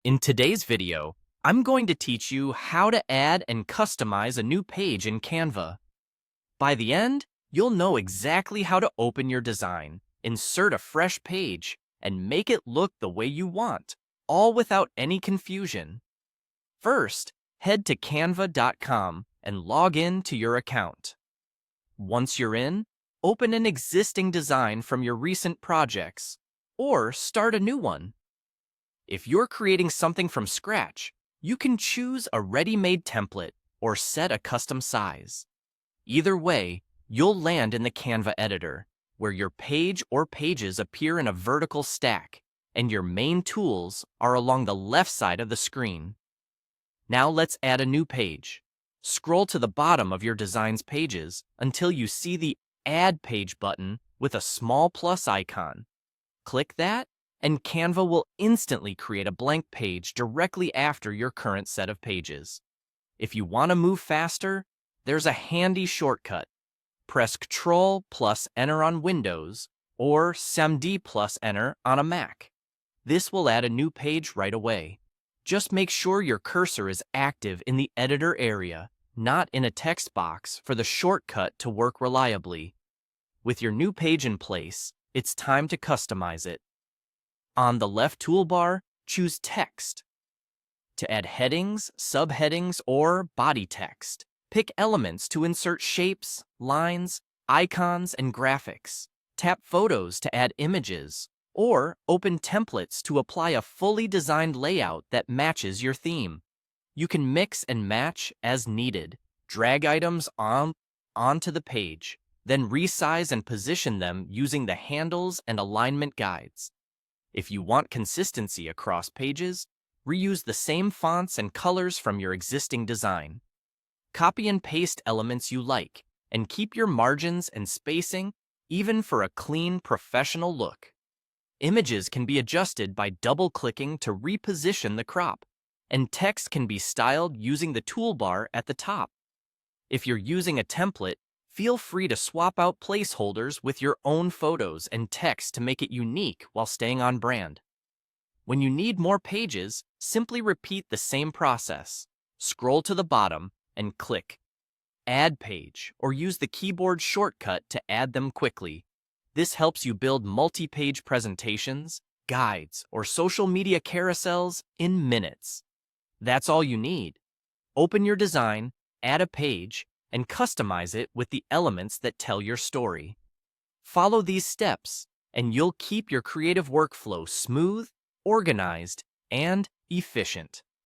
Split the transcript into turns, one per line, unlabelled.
In today's video, I'm going to teach you how to add and customize a new page in Canva. By the end, you'll know exactly how to open your design, insert a fresh page, and make it look the way you want, all without any confusion. First, head to canva.com and log in to your account. Once you're in, open an existing design from your recent projects, or start a new one. If you're creating something from scratch, you can choose a ready-made template or set a custom size. Either way, you'll land in the Canva editor, where your page or pages appear in a vertical stack, and your main tools are along the left side of the screen. Now let's add a new page. Scroll to the bottom of your design's pages until you see the Add Page button with a small plus icon. Click that, and Canva will instantly create a blank page directly after your current set of pages. If you want to move faster, there's a handy shortcut. Press Ctrl plus Enter on Windows or CMD plus Enter on a Mac. This will add a new page right away. Just make sure your cursor is active in the editor area, not in a text box, for the shortcut to work reliably. With your new page in place, it's time to customize it. On the left toolbar, choose Text. To add headings, subheadings, or body text, pick elements to insert shapes, lines, icons, and graphics. Tap Photos to add images, or open Templates to apply a fully designed layout that matches your theme. You can mix and match as needed. Drag items onto the page, then resize and position them using the handles and alignment guides. If you want consistency across pages, reuse the same fonts and colors from your existing design. Copy and paste elements you like, and keep your margins and spacing even for a clean, professional look. Images can be adjusted by double-clicking to reposition the crop, and text can be styled using the toolbar at the top. If you're using a template, feel free to swap out placeholders with your own photos and text to make it unique while staying on brand. When you need more pages, simply repeat the same process. Scroll to the bottom and click Add Page, or use the keyboard shortcut to add them quickly. This helps you build multi-page presentations, guides, or social media carousels in minutes. That's all you need. Open your design, add a page, and customize it with the elements that tell your story. Follow these steps, and you'll keep your creative workflow smooth, organized, and efficient.